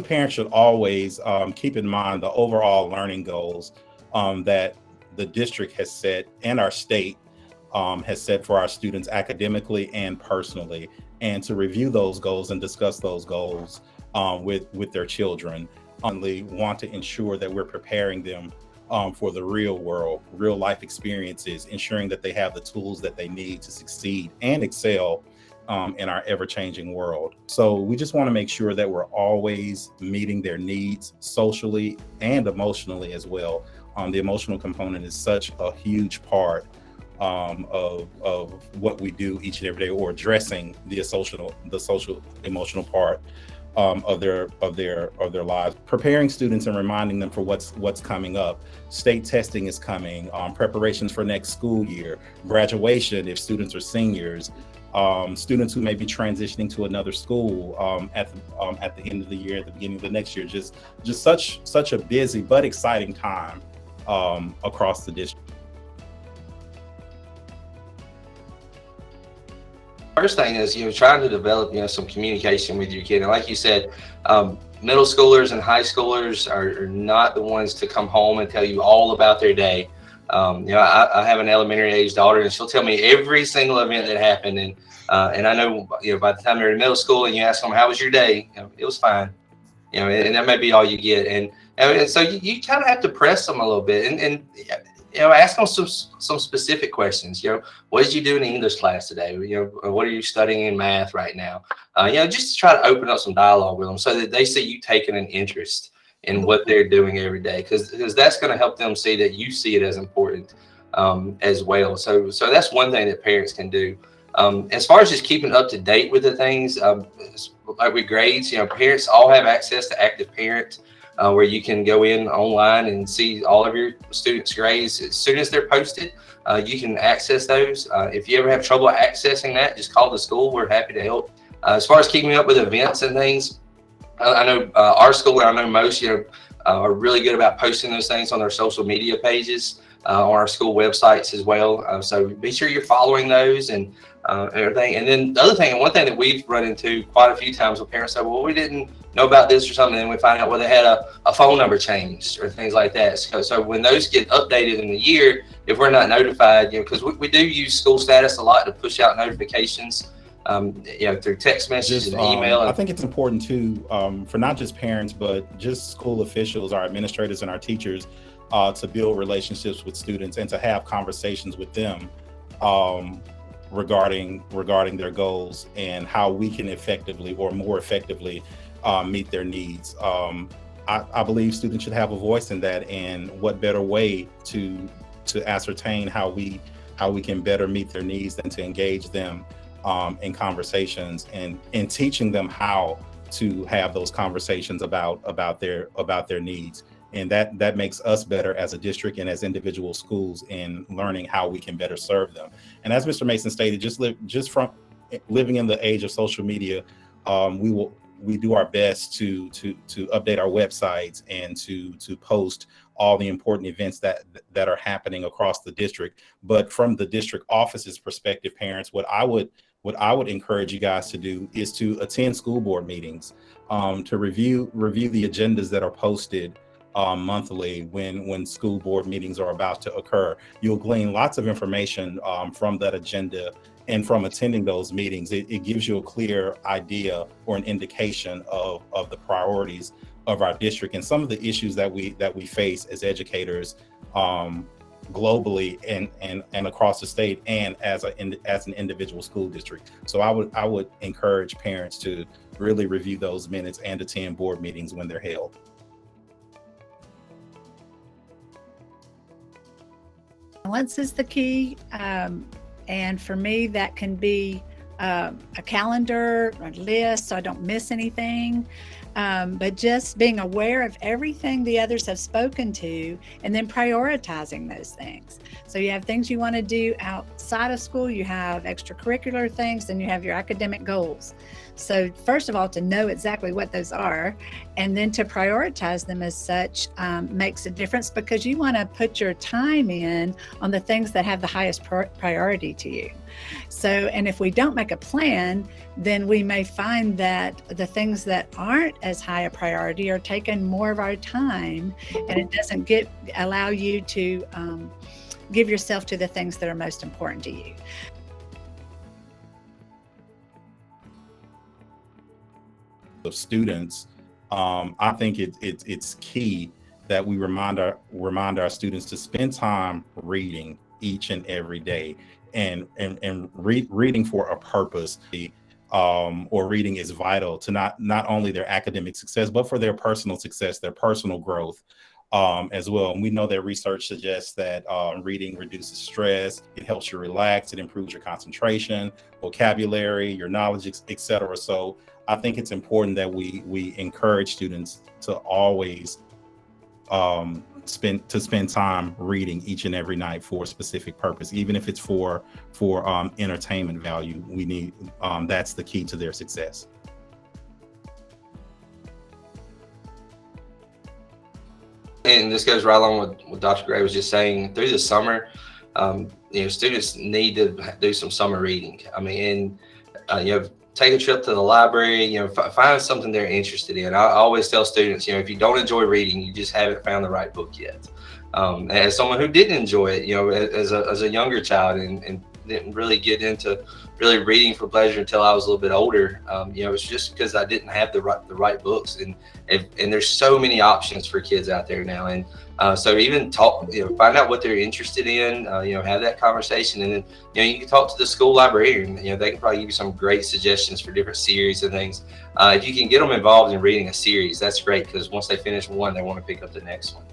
parents should always keep in mind the overall learning goals that the district has set and our state has set for our students academically and personally, and to review those goals and discuss those goals with their children. We want to ensure that we're preparing them for the real world, real life experiences, ensuring that they have the tools that they need to succeed and excel in our ever-changing world. So we just want to make sure that we're always meeting their needs socially and emotionally as well. The emotional component is such a huge part of what we do each and every day, or addressing the social emotional part of their lives. Preparing students and reminding them for what's coming up. State testing is coming. Preparations for next school year. Graduation if students are seniors. Students who may be transitioning to another school at the end of the year, at the beginning of the next year. Just such a busy but exciting time across the district. First thing is, trying to develop, some communication with your kid. And like you said, middle schoolers and high schoolers are not the ones to come home and tell you all about their day. I have an elementary age daughter, and she'll tell me every single event that happened. And I know, by the time they're in middle school and you ask them, how was your day? It was fine. And that may be all you get. And so you kind of have to press them a little bit and ask them some specific questions. What did you do in the English class today? What are you studying in math right now? Just to try to open up some dialogue with them so that they see you taking an interest in what they're doing every day, because that's going to help them see that you see it as important as well. So that's one thing that parents can do. As far as just keeping up to date with the things, like with grades, parents all have access to Active Parent, where you can go in online and see all of your students' grades as soon as they're posted. You can access those. If you ever have trouble accessing that, just call the school. We're happy to help. As far as keeping up with events and things, I know our school, and I know most, are really good about posting those things on their social media pages, on our school websites as well. So be sure you're following those and everything. And then the other thing, and one thing that we've run into quite a few times with parents say, well, we didn't know about this or something, and we find out, well, they had a phone number changed or things like that. So when those get updated in the year, if we're not notified, because we do use school status a lot to push out notifications, through text messages and email. I think it's important too, for not just parents, but just school officials, our administrators and our teachers, to build relationships with students and to have conversations with them regarding their goals and how we can effectively or more effectively meet their needs. I believe students should have a voice in that, and what better way to ascertain how we can better meet their needs than to engage them in conversations and teaching them how to have those conversations about their needs. And that makes us better as a district and as individual schools in learning how we can better serve them. And as Mr. Mason stated, just from living in the age of social media, we do our best to update our websites and to post all the important events that are happening across the district. But from the district office's perspective, parents, what I would encourage you guys to do is to attend school board meetings, to review the agendas that are posted monthly when school board meetings are about to occur. You'll glean lots of information from that agenda, and from attending those meetings, it gives you a clear idea or an indication of the priorities of our district and some of the issues that we face as educators globally and across the state, and as an individual school district. So I would encourage parents to really review those minutes and attend board meetings when they're held. Balance is the key, and for me that can be a calendar, a list, so I don't miss anything. But just being aware of everything the others have spoken to, and then prioritizing those things. So you have things you want to do outside of school, you have extracurricular things, and you have your academic goals. So first of all, to know exactly what those are, and then to prioritize them as such makes a difference, because you want to put your time in on the things that have the highest priority to you. So, and if we don't make a plan, then we may find that the things that aren't as high a priority are taking more of our time, and it doesn't allow you to give yourself to the things that are most important to you. Of students, I think it's key that we remind our students to spend time reading each and every day, and reading for a purpose. Or reading is vital to not only their academic success, but for their personal success, their personal growth as well. And we know that research suggests that reading reduces stress, it helps you relax, it improves your concentration, vocabulary, your knowledge, etc. So I think it's important that we encourage students to always spend time reading each and every night for a specific purpose, even if it's for entertainment value. We need that's the key to their success. And this goes right along with what Dr. Gray was just saying. Through the summer, students need to do some summer reading. I mean, and take a trip to the library, find something they're interested in. I always tell students, if you don't enjoy reading, you just haven't found the right book yet. As someone who didn't enjoy it, as a younger child, and didn't really get into really reading for pleasure until I was a little bit older. It was just because I didn't have the right books, and there's so many options for kids out there now. And so even talk, find out what they're interested in, have that conversation, and then you can talk to the school librarian. They can probably give you some great suggestions for different series and things. If you can get them involved in reading a series, that's great, because once they finish one, they want to pick up the next one.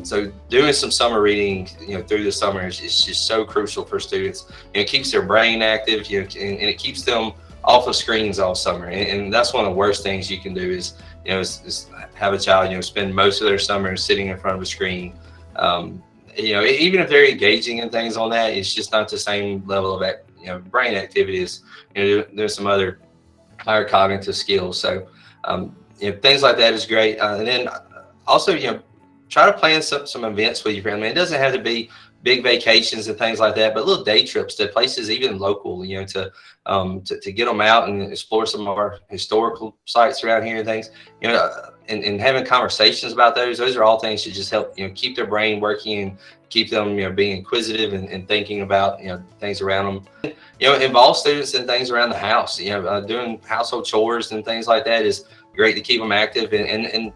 So doing some summer reading, through the summer is just so crucial for students. It keeps their brain active, and it keeps them off of screens all summer. And that's one of the worst things you can do is have a child, spend most of their summer sitting in front of a screen. Even if they're engaging in things on that, it's just not the same level of brain activities. There's some other higher cognitive skills. So things like that is great. And then also, try to plan some events with your family. It doesn't have to be big vacations and things like that, but little day trips to places even local, to get them out and explore some of our historical sites around here and things, and having conversations about those are all things to just help, keep their brain working and keep them, being inquisitive and thinking about, things around them. Involve students in things around the house, doing household chores and things like that is great to keep them active, and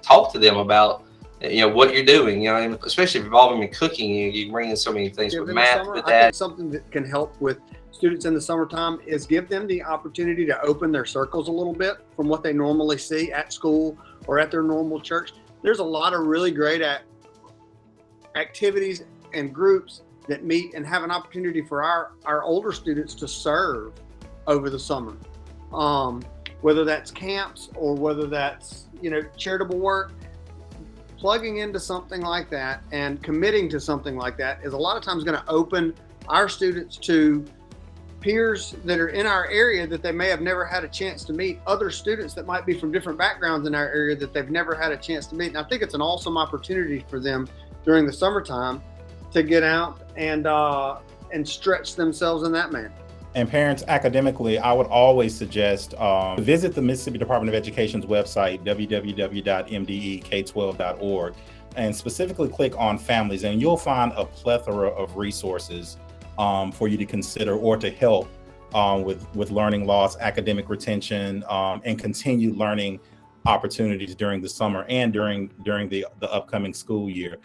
talk to them about what you're doing, especially if involving in cooking. You bring in so many things with math, with that. I think something that can help with students in the summertime is give them the opportunity to open their circles a little bit from what they normally see at school or at their normal church. There's a lot of really great activities and groups that meet and have an opportunity for our older students to serve over the summer. Whether that's camps or whether that's, charitable work. Plugging into something like that and committing to something like that is a lot of times going to open our students to peers that are in our area that they may have never had a chance to meet, other students that might be from different backgrounds in our area that they've never had a chance to meet. And I think it's an awesome opportunity for them during the summertime to get out and stretch themselves in that manner. And parents, academically, I would always suggest visit the Mississippi Department of Education's website, www.mdek12.org, and specifically click on families, and you'll find a plethora of resources for you to consider or to help with learning loss, academic retention, and continued learning opportunities during the summer and during the upcoming school year.